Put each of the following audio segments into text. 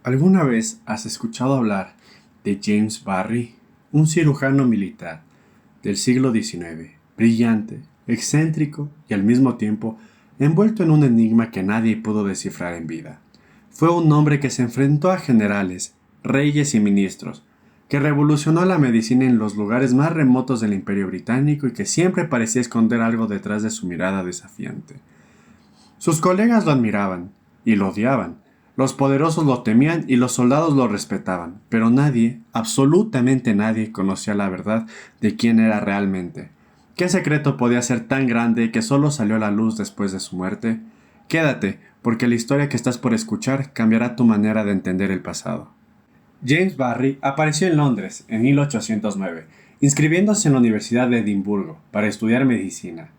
¿Alguna vez has escuchado hablar de James Barrie, un cirujano militar del siglo XIX, brillante, excéntrico y al mismo tiempo envuelto en un enigma que nadie pudo descifrar en vida? Fue un hombre que se enfrentó a generales, reyes y ministros, que revolucionó la medicina en los lugares más remotos del Imperio Británico y que siempre parecía esconder algo detrás de su mirada desafiante. Sus colegas lo admiraban y lo odiaban. Los poderosos lo temían y los soldados lo respetaban, pero nadie, absolutamente nadie, conocía la verdad de quién era realmente. ¿Qué secreto podía ser tan grande que solo salió a la luz después de su muerte? Quédate, porque la historia que estás por escuchar cambiará tu manera de entender el pasado. James Barrie apareció en Londres en 1809, inscribiéndose en la Universidad de Edimburgo para estudiar medicina.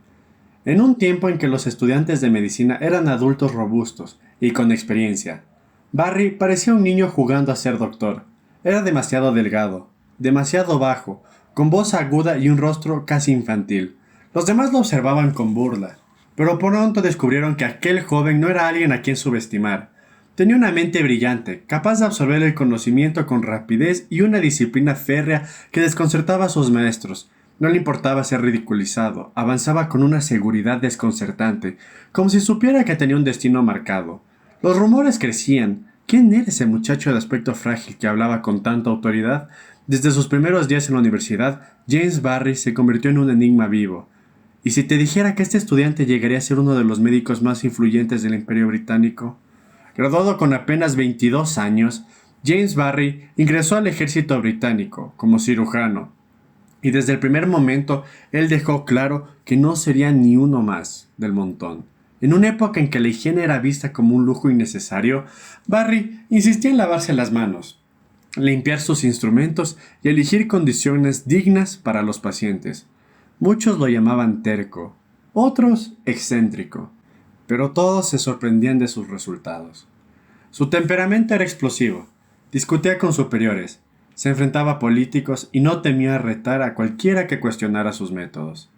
En un tiempo en que los estudiantes de medicina eran adultos robustos y con experiencia, Barry parecía un niño jugando a ser doctor. Era demasiado delgado, demasiado bajo, con voz aguda y un rostro casi infantil. Los demás lo observaban con burla, pero pronto descubrieron que aquel joven no era alguien a quien subestimar. Tenía una mente brillante, capaz de absorber el conocimiento con rapidez y una disciplina férrea que desconcertaba a sus maestros. No le importaba ser ridiculizado, avanzaba con una seguridad desconcertante, como si supiera que tenía un destino marcado. Los rumores crecían. ¿Quién era ese muchacho de aspecto frágil que hablaba con tanta autoridad? Desde sus primeros días en la universidad, James Barrie se convirtió en un enigma vivo. ¿Y si te dijera que este estudiante llegaría a ser uno de los médicos más influyentes del Imperio Británico? Graduado con apenas 22 años, James Barrie ingresó al ejército británico como cirujano. Y desde el primer momento, él dejó claro que no sería ni uno más del montón. En una época en que la higiene era vista como un lujo innecesario, Barry insistía en lavarse las manos, limpiar sus instrumentos y elegir condiciones dignas para los pacientes. Muchos lo llamaban terco, otros excéntrico, pero todos se sorprendían de sus resultados. Su temperamento era explosivo, discutía con superiores, se enfrentaba a políticos y no temía retar a cualquiera que cuestionara sus métodos.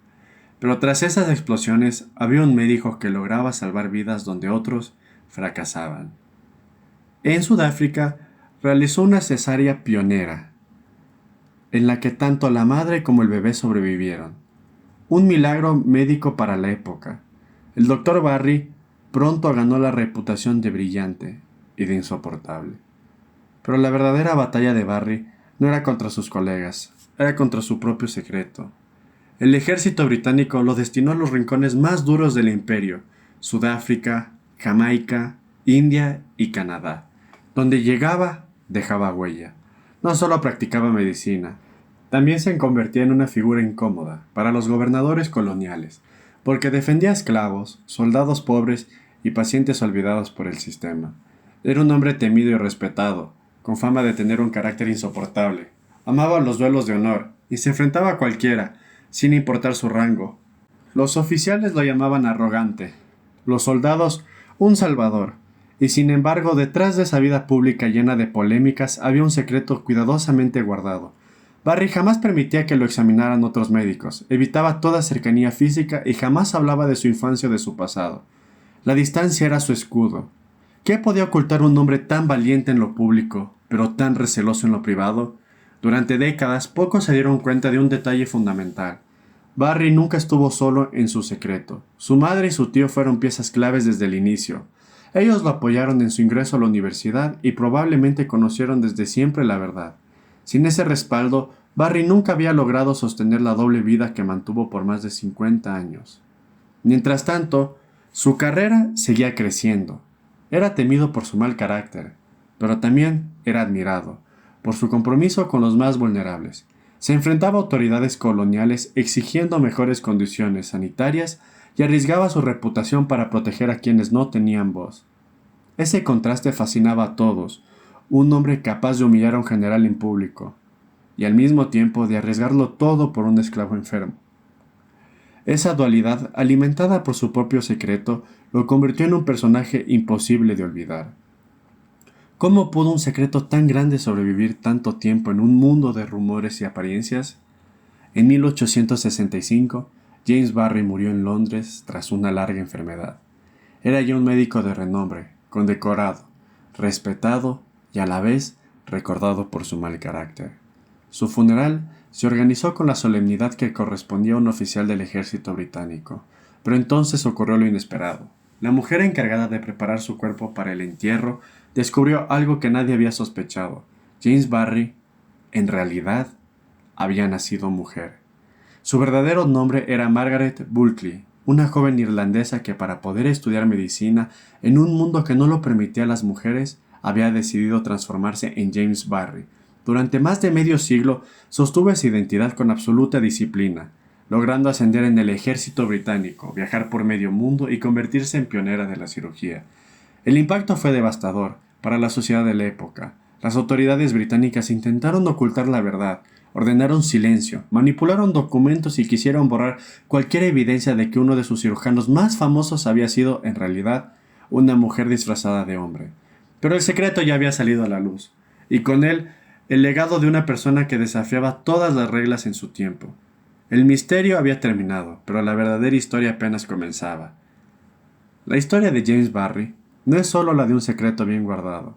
Pero tras esas explosiones había un médico que lograba salvar vidas donde otros fracasaban. En Sudáfrica realizó una cesárea pionera, en la que tanto la madre como el bebé sobrevivieron. Un milagro médico para la época. El doctor Barry pronto ganó la reputación de brillante y de insoportable. Pero la verdadera batalla de Barry no era contra sus colegas, era contra su propio secreto. El ejército británico lo destinó a los rincones más duros del imperio, Sudáfrica, Jamaica, India y Canadá. Donde llegaba, dejaba huella. No solo practicaba medicina, también se convertía en una figura incómoda para los gobernadores coloniales, porque defendía esclavos, soldados pobres y pacientes olvidados por el sistema. Era un hombre temido y respetado, con fama de tener un carácter insoportable. Amaba los duelos de honor y se enfrentaba a cualquiera, sin importar su rango. Los oficiales lo llamaban arrogante, los soldados un salvador, y sin embargo detrás de esa vida pública llena de polémicas había un secreto cuidadosamente guardado. Barry jamás permitía que lo examinaran otros médicos, evitaba toda cercanía física y jamás hablaba de su infancia o de su pasado. La distancia era su escudo. ¿Qué podía ocultar un hombre tan valiente en lo público, pero tan receloso en lo privado? Durante décadas, pocos se dieron cuenta de un detalle fundamental. Barry nunca estuvo solo en su secreto. Su madre y su tío fueron piezas claves desde el inicio. Ellos lo apoyaron en su ingreso a la universidad y probablemente conocieron desde siempre la verdad. Sin ese respaldo, Barry nunca había logrado sostener la doble vida que mantuvo por más de 50 años. Mientras tanto, su carrera seguía creciendo. Era temido por su mal carácter, pero también era admirado por su compromiso con los más vulnerables. Se enfrentaba a autoridades coloniales exigiendo mejores condiciones sanitarias y arriesgaba su reputación para proteger a quienes no tenían voz. Ese contraste fascinaba a todos, un hombre capaz de humillar a un general en público y al mismo tiempo de arriesgarlo todo por un esclavo enfermo. Esa dualidad, alimentada por su propio secreto, lo convirtió en un personaje imposible de olvidar. ¿Cómo pudo un secreto tan grande sobrevivir tanto tiempo en un mundo de rumores y apariencias? En 1865, James Barrie murió en Londres tras una larga enfermedad. Era ya un médico de renombre, condecorado, respetado y y a la vez recordado por su mal carácter. Su funeral se organizó con la solemnidad que correspondía a un oficial del ejército británico, pero entonces ocurrió lo inesperado. La mujer encargada de preparar su cuerpo para el entierro descubrió algo que nadie había sospechado. James Barrie, en realidad, había nacido mujer. Su verdadero nombre era Margaret Bulkley, una joven irlandesa que para poder estudiar medicina en un mundo que no lo permitía a las mujeres, había decidido transformarse en James Barrie. Durante más de medio siglo sostuvo esa identidad con absoluta disciplina, logrando ascender en el ejército británico, viajar por medio mundo y convertirse en pionera de la cirugía. El impacto fue devastador para la sociedad de la época. Las autoridades británicas intentaron ocultar la verdad, ordenaron silencio, manipularon documentos y quisieron borrar cualquier evidencia de que uno de sus cirujanos más famosos había sido, en realidad, una mujer disfrazada de hombre. Pero el secreto ya había salido a la luz, y con él, el legado de una persona que desafiaba todas las reglas en su tiempo. El misterio había terminado, pero la verdadera historia apenas comenzaba. La historia de James Barrie no es solo la de un secreto bien guardado,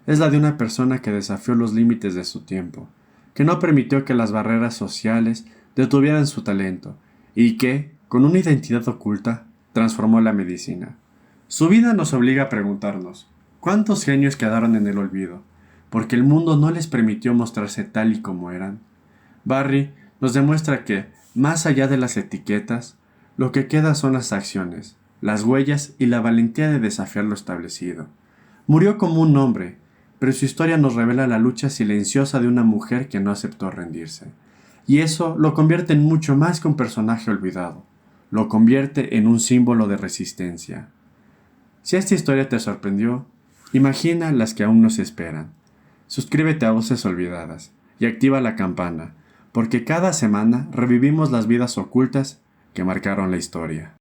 es la de una persona que desafió los límites de su tiempo, que no permitió que las barreras sociales detuvieran su talento y que, con una identidad oculta, transformó la medicina. Su vida nos obliga a preguntarnos, ¿cuántos genios quedaron en el olvido? Porque el mundo no les permitió mostrarse tal y como eran. Barrie nos demuestra que, más allá de las etiquetas, lo que queda son las acciones, las huellas y la valentía de desafiar lo establecido. Murió como un hombre, pero su historia nos revela la lucha silenciosa de una mujer que no aceptó rendirse. Y eso lo convierte en mucho más que un personaje olvidado. Lo convierte en un símbolo de resistencia. Si esta historia te sorprendió, imagina las que aún nos esperan. Suscríbete a Voces Olvidadas y activa la campana, porque cada semana revivimos las vidas ocultas que marcaron la historia.